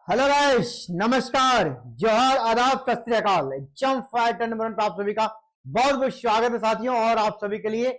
Hello guys, नमस्कार, जोहर, आदाब, सत श्री अकाल। जंप फाइट नंबर पर आप सभी का बहुत बहुत स्वागत है साथियों। और आप सभी के लिए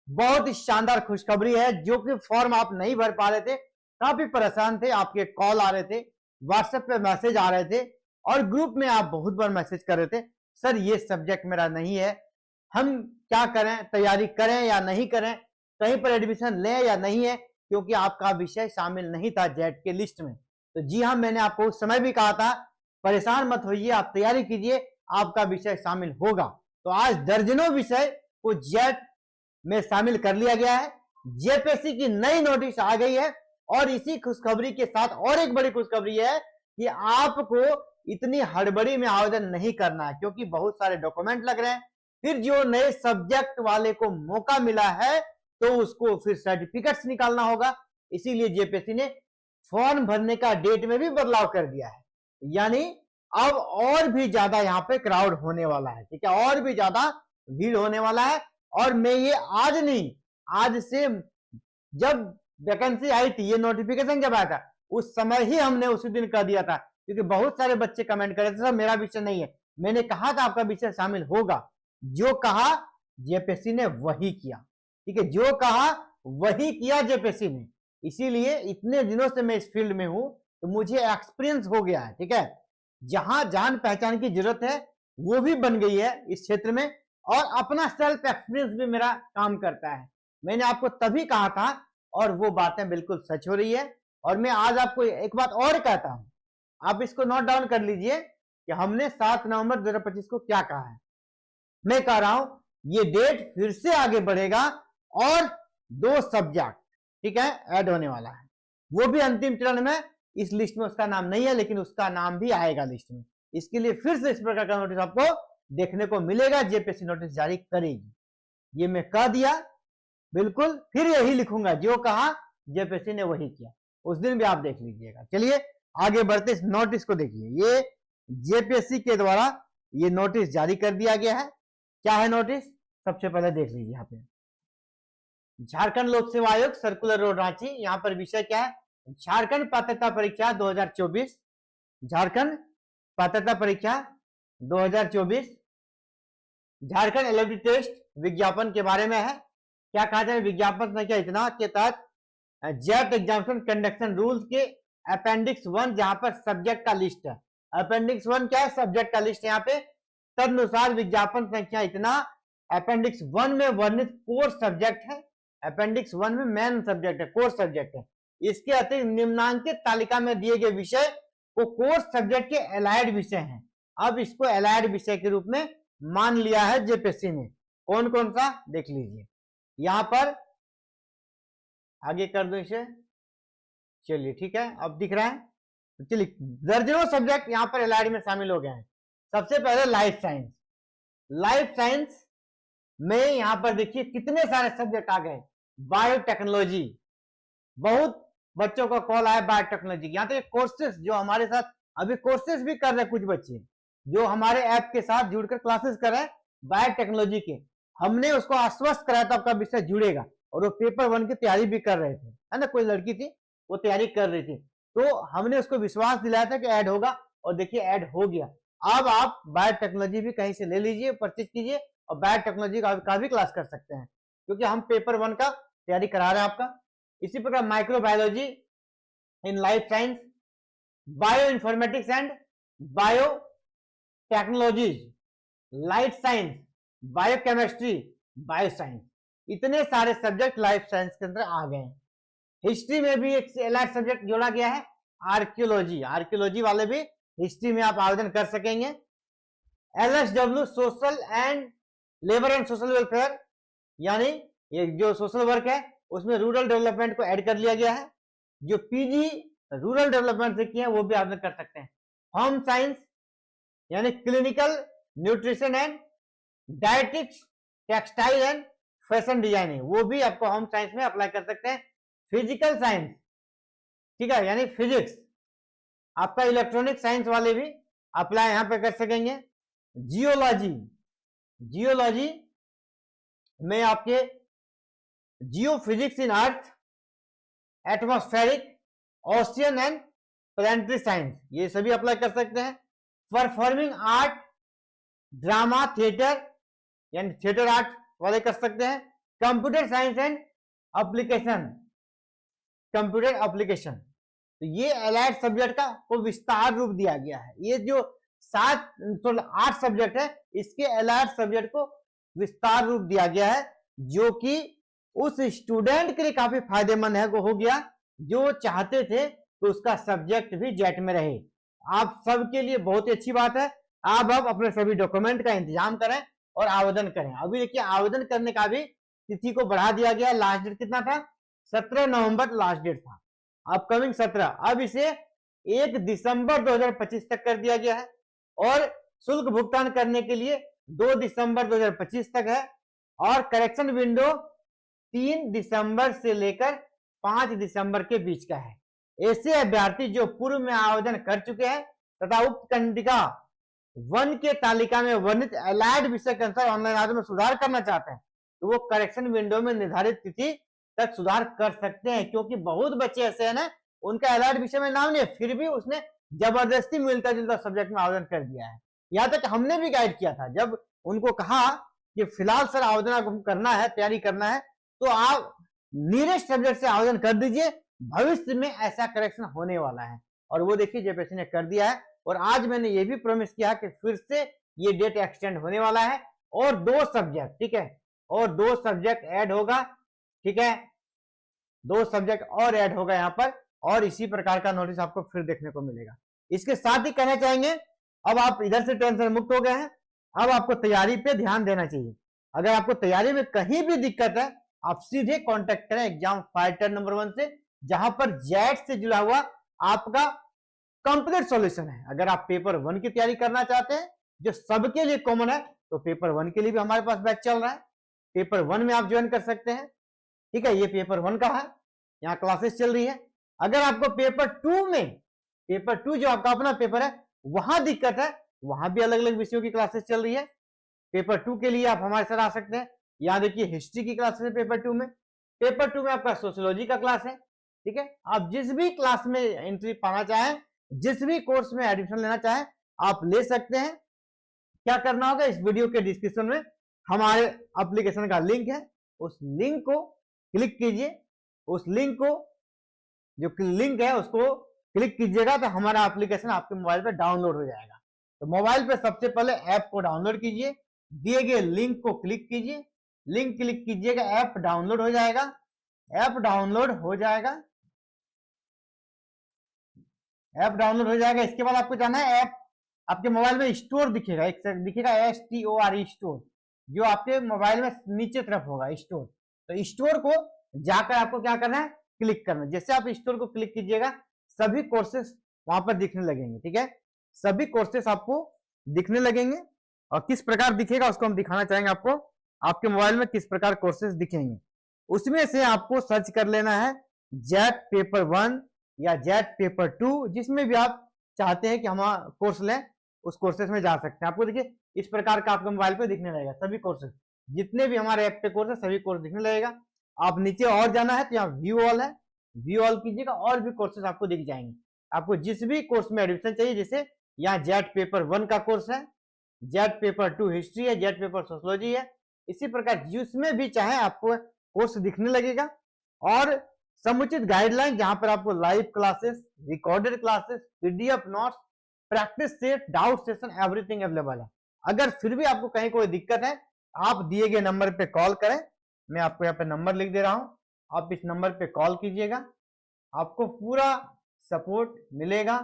बहुत ही शानदार खुशखबरी है, जो कि फॉर्म आप नहीं भर पा रहे थे, काफी परेशान थे, आपके कॉल आ रहे थे, व्हाट्सएप पे मैसेज आ रहे थे और ग्रुप में आप बहुत बार मैसेज कर रहे थे, सर ये सब्जेक्ट मेरा नहीं है, हम क्या करें, तैयारी करें या नहीं करें, कहीं पर एडमिशन लें या नहीं है, क्योंकि आपका विषय शामिल नहीं था जेट के लिस्ट में। तो जी हाँ, मैंने आपको उस समय भी कहा था, परेशान मत होइए, आप तैयारी कीजिए, आपका विषय शामिल होगा। तो आज दर्जनों विषय को जेट में शामिल कर लिया गया है। जेपीएससी की नई नोटिस आ गई है और इसी खुशखबरी के साथ और एक बड़ी खुशखबरी है कि आपको इतनी हड़बड़ी में आवेदन नहीं करना है, क्योंकि बहुत सारे डॉक्यूमेंट लग रहे हैं। फिर जो नए सब्जेक्ट वाले को मौका मिला है तो उसको फिर सर्टिफिकेट्स निकालना होगा। इसीलिए जेपीएससी ने फॉर्म भरने का डेट में भी बदलाव कर दिया है, यानी अब और भी ज्यादा यहाँ पे क्राउड होने वाला है, ठीक है, और भी ज्यादा भीड़ होने वाला है। और मैं ये आज नहीं, आज से जब वैकेंसी आई थी, ये नोटिफिकेशन जब आया था, उस समय ही हमने उसी दिन कर दिया था, क्योंकि बहुत सारे बच्चे कमेंट कर रहे थे सर मेरा विषय नहीं है। मैंने कहा था आपका विषय शामिल होगा, जो कहा जेपीएससी ने वही किया, ठीक है, जो कहा वही किया जेपीएससी ने। इसीलिए इतने दिनों से मैं इस फील्ड में हूं तो मुझे एक्सपीरियंस हो गया है, ठीक है, जहां जान पहचान की जरूरत है वो भी बन गई है इस क्षेत्र में, और अपना सेल्फ एक्सपीरियंस भी मेरा काम करता है। मैंने आपको तभी कहा था और वो बातें बिल्कुल सच हो रही है। और मैं आज आपको एक बात और कहता हूं, आप इसको नोट डाउन कर लीजिए कि हमने 7 नवंबर 2025 को क्या कहा है। मैं कह रहा हूं ये डेट फिर से आगे बढ़ेगा और 2 सब्जेक्ट, ठीक है, ऐड होने वाला है, वो भी अंतिम चरण में। इस लिस्ट में उसका नाम नहीं है, लेकिन उसका नाम भी आएगा लिस्ट में। इसके लिए फिर से इस प्रकार का नोटिस आपको देखने को मिलेगा, जेपीएससी नोटिस जारी करेगी। ये मैं कह दिया, बिल्कुल फिर यही लिखूंगा, जो कहा जेपीएससी ने वही किया, उस दिन भी आप देख लीजिएगा। चलिए आगे बढ़ते, इस नोटिस को देखिए। ये जेपीएससी के द्वारा ये नोटिस जारी कर दिया गया है। क्या है नोटिस, सबसे पहले देख लीजिए। यहाँ पे झारखंड लोक सेवा आयोग, सर्कुलर रोड, रांची। यहाँ पर विषय क्या है, झारखंड पात्रता परीक्षा 2024, झारखंड पात्रता परीक्षा 2024, झारखंड एलिजिबिलिटी टेस्ट विज्ञापन के बारे में है। क्या कहा जाए, विज्ञापन संख्या इतना के तहत जेट एग्जामिनेशन कंडक्शन रूल्स के अपेंडिक्स 1, जहां पर सब्जेक्ट का लिस्ट है। अपेंडिक्स 1 क्या है, सब्जेक्ट का लिस्ट। यहाँ पे तदनुसार विज्ञापन संख्या इतना अपेंडिक्स 1 में वर्णित कोर्स सब्जेक्ट है। अपेंडिक्स 1 में मेन सब्जेक्ट है, कोर्स सब्जेक्ट है। इसके अतिरिक्त निम्नांकित तालिका में दिए गए विषय को कोर्स सब्जेक्ट के एलाइड विषय हैं। अब इसको एलाइड विषय के रूप में मान लिया है जेपीएससी ने। कौन कौन सा देख लीजिए, यहां पर आगे कर दो इसे। चलिए ठीक है, अब दिख रहा है। तो चलिए, दर्जनों सब्जेक्ट यहां पर एलाइड में शामिल हो गए हैं। सबसे पहले लाइफ साइंस। लाइफ साइंस में यहां पर देखिए कितने सारे सब्जेक्ट आ गए। बायोटेक्नोलॉजी, बहुत बच्चों का कॉल आया बायोटेक्नोलॉजी। यहाँ तक कोर्सेस जो हमारे साथ अभी कोर्सेस भी कर रहे हैं, कुछ बच्चे जो हमारे ऐप के साथ जुड़कर क्लासेस कर रहे हैं बायोटेक्नोलॉजी के, हमने उसको आश्वस्त कराया था आपका विषय जुड़ेगा, और वो पेपर 1 की तैयारी भी कर रहे थे, है ना। कोई लड़की थी वो तैयारी कर रही थी, तो हमने उसको विश्वास दिलाया था कि ऐड होगा, और देखिए ऐड हो गया। अब आप बायोटेक्नोलॉजी भी कहीं से ले लीजिए, परचेज कीजिए, और बायोटेक्नोलॉजी का भी क्लास कर सकते हैं, क्योंकि हम पेपर 1 का तैयारी करा रहे हैं आपका। इसी प्रकार microbiology in life science, bio informatics and bio technologies, life science, biochemistry, bio science, इतने सारे सब्जेक्ट लाइफ साइंस के अंदर आ गए हैं। हिस्ट्री में भी एक एलाइड सब्जेक्ट जोड़ा गया है, आर्कियोलॉजी। आर्कियोलॉजी वाले भी हिस्ट्री में आप आवेदन कर सकेंगे। LSW social and labour and social welfare, यानी ये जो सोशल वर्क है उसमें रूरल डेवलपमेंट को ऐड कर लिया गया है। जो पीजी रूरल डेवलपमेंट से किए हैं वो भी आवेदन कर सकते हैं। होम साइंस यानी clinical nutrition and dietetics, textile and fashion designing, वो भी आपको होम साइंस में अप्लाई कर सकते हैं। फिजिकल साइंस, ठीक है, यानी फिजिक्स, आपका इलेक्ट्रॉनिक साइंस वाले भी अप्लाई यहां पे कर सकेंगे। जियोलॉजी, जियोलॉजी में आपके geophysics in earth, atmospheric, ocean and planetary science, ये सभी अप्लाई कर सकते हैं। परफॉर्मिंग आर्ट, ड्रामा, थिएटर यानी थिएटर आर्ट वाले कर सकते हैं। Computer science and application, computer application, तो ये एलाइड सब्जेक्ट का को विस्तार रूप दिया गया है। ये जो 8 सब्जेक्ट है, इसके एलाइड सब्जेक्ट को विस्तार रूप दिया गया है, जो कि उस स्टूडेंट के लिए काफी फायदेमंद है हो गया जो चाहते थे तो उसका सब्जेक्ट भी जेट में रहे। आप सबके लिए बहुत ही अच्छी बात है। आप अब अपने सभी डॉक्यूमेंट का इंतजाम करें और आवेदन करें। अभी देखिए आवेदन करने का भी तिथि को बढ़ा दिया गया। लास्ट डेट कितना था? 17 नवंबर लास्ट डेट था, अपकमिंग 17। अब इसे 1 दिसंबर 2025 तक कर दिया गया है और शुल्क भुगतान करने के लिए 2 दिसंबर 2025 तक है और करेक्शन विंडो 3 दिसंबर से लेकर 5 दिसंबर के बीच का है। ऐसे अभ्यर्थी जो पूर्व में आवेदन कर चुके हैं तथा उक्त कंडिका 1 के तालिका में वर्णित एलाइड विषय के अनुसार ऑनलाइन आवेदन में सुधार करना चाहते हैं तो वो करेक्शन विंडो में निर्धारित तिथि तक सुधार कर सकते हैं, क्योंकि बहुत बच्चे ऐसे हैं ना, उनका एलाइड विषय में नाम नहीं है, फिर भी उसने जबरदस्ती मिलता जुलता सब्जेक्ट में आवेदन कर दिया है। यहाँ तक हमने भी गाइड किया था, जब उनको कहा कि फिलहाल सर आवेदन करना है, तैयारी करना है, तो आप नियरेस्ट सब्जेक्ट से आवेदन कर दीजिए, भविष्य में ऐसा करेक्शन होने वाला है। और वो देखिए जेपीएससी ने कर दिया है। और आज मैंने ये भी प्रॉमिस किया कि फिर से ये डेट एक्सटेंड होने वाला है और 2 सब्जेक्ट, ठीक है, और 2 सब्जेक्ट ऐड होगा, ठीक है, 2 सब्जेक्ट और ऐड होगा यहाँ पर, और इसी प्रकार का नोटिस आपको फिर देखने को मिलेगा। इसके साथ ही कहना चाहेंगे, अब आप इधर से टेंशन मुक्त हो गए हैं, अब आपको तैयारी पे ध्यान देना चाहिए। अगर आपको तैयारी में कहीं भी दिक्कत है, आप सीधे कांटेक्ट करें एग्जाम फाइटर नंबर 1 से, जहां पर जेट से जुड़ा हुआ आपका कंप्लीट सॉल्यूशन है। अगर आप पेपर 1 की तैयारी करना चाहते हैं जो सबके लिए कॉमन है, तो पेपर 1 के लिए भी हमारे पास बैच चल रहा है, पेपर 1 में आप ज्वाइन कर सकते हैं, ठीक है। ये पेपर 1 का है, यहाँ क्लासेस चल रही है। अगर आपको पेपर 2 में, पेपर 2 जो आपका अपना पेपर है, वहां दिक्कत है, वहां भी अलग अलग विषयों की क्लासेस चल रही है। पेपर 2 के लिए आप हमारे साथ आ सकते हैं। यहाँ देखिए हिस्ट्री की क्लासेस है पेपर 2 में, पेपर 2 में आपका सोशियोलॉजी का क्लास है, ठीक है। आप जिस भी क्लास में एंट्री पाना चाहें, जिस भी कोर्स में एडमिशन लेना चाहें, आप ले सकते हैं। क्या करना होगा, इस वीडियो के डिस्क्रिप्शन में हमारे एप्लीकेशन का लिंक है, उस लिंक को क्लिक कीजिए, उस लिंक को, जो लिंक है उसको क्लिक कीजिएगा तो हमारा एप्लीकेशन आपके मोबाइल पे डाउनलोड हो जाएगा। तो मोबाइल पे सबसे पहले ऐप को डाउनलोड कीजिए, दिए गए लिंक को क्लिक कीजिए, लिंक क्लिक कीजिएगा, ऐप डाउनलोड हो जाएगा, ऐप डाउनलोड हो जाएगा, ऐप डाउनलोड हो जाएगा। इसके बाद आपको जाना है, ऐप आपके मोबाइल में स्टोर दिखेगा, एक दिखेगा STORE स्टोर, जो आपके मोबाइल में नीचे तरफ होगा स्टोर। तो स्टोर को जाकर आपको क्या करना है, क्लिक करना है। जैसे आप स्टोर को क्लिक कीजिएगा, सभी कोर्सेस वहां पर दिखने लगेंगे, ठीक है, सभी कोर्सेस आपको दिखने लगेंगे। और किस प्रकार दिखेगा उसको हम दिखाना चाहेंगे आपको, आपके मोबाइल में किस प्रकार कोर्सेस दिखेंगे। उसमें से आपको सर्च कर लेना है जेट पेपर 1 या जेट पेपर 2, जिसमें भी आप चाहते हैं कि हम कोर्स लें, उस कोर्सेस में जा सकते हैं। आपको देखिए इस प्रकार का आपके मोबाइल पे दिखने लगेगा, सभी कोर्सेस, जितने भी हमारे ऐप पे कोर्स है सभी कोर्स दिखने लगेगा। आप नीचे और जाना है तो यहाँ व्यू ऑल है, व्यू ऑल कीजिएगा, और भी कोर्सेस आपको दिख जाएंगे। आपको जिस भी कोर्स में एडमिशन चाहिए, जैसे यहाँ जेट पेपर 1 का कोर्स है, जेट पेपर 2 हिस्ट्री है, जेट पेपर सोशियोलॉजी है, इसी प्रकार जिसमें भी चाहे आपको कोर्स दिखने लगेगा। और समुचित गाइडलाइन, जहां पर आपको live classes, recorded classes, PDF notes, practice set, doubt session, everything available है। अगर फिर भी आपको कहीं कोई दिक्कत है, आप दिए गए नंबर पे कॉल करें, मैं आपको यहाँ पे नंबर लिख दे रहा हूं, आप इस नंबर पे कॉल कीजिएगा, आपको पूरा सपोर्ट मिलेगा,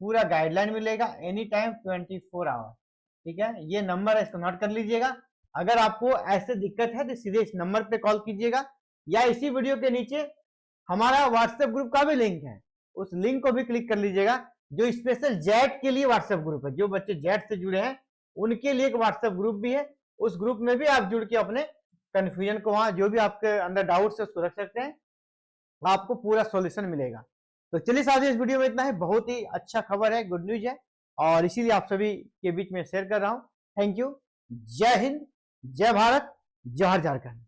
पूरा गाइडलाइन मिलेगा, एनी टाइम 24 आवर, ठीक है। ये नंबर है, इसको नोट कर लीजिएगा। अगर आपको ऐसे दिक्कत है तो सीधे इस नंबर पे कॉल कीजिएगा, या इसी वीडियो के नीचे हमारा व्हाट्सएप ग्रुप का भी लिंक है, उस लिंक को भी क्लिक कर लीजिएगा, जो स्पेशल जेट के लिए व्हाट्सएप ग्रुप है। जो बच्चे जेट से जुड़े हैं उनके लिए एक व्हाट्सएप ग्रुप भी है, उस ग्रुप में भी आप जुड़ के अपने कंफ्यूजन को, वहां जो भी आपके अंदर डाउट्स है उसको रख सकते हैं, आपको पूरा सॉल्यूशन मिलेगा। तो चलिए साथियों, इस वीडियो में इतना है। बहुत ही अच्छा खबर है, गुड न्यूज है, और इसीलिए आप सभी के बीच में शेयर कर रहा हूं। Thank you. जय हिंद, जय भारत, जय झारखंड।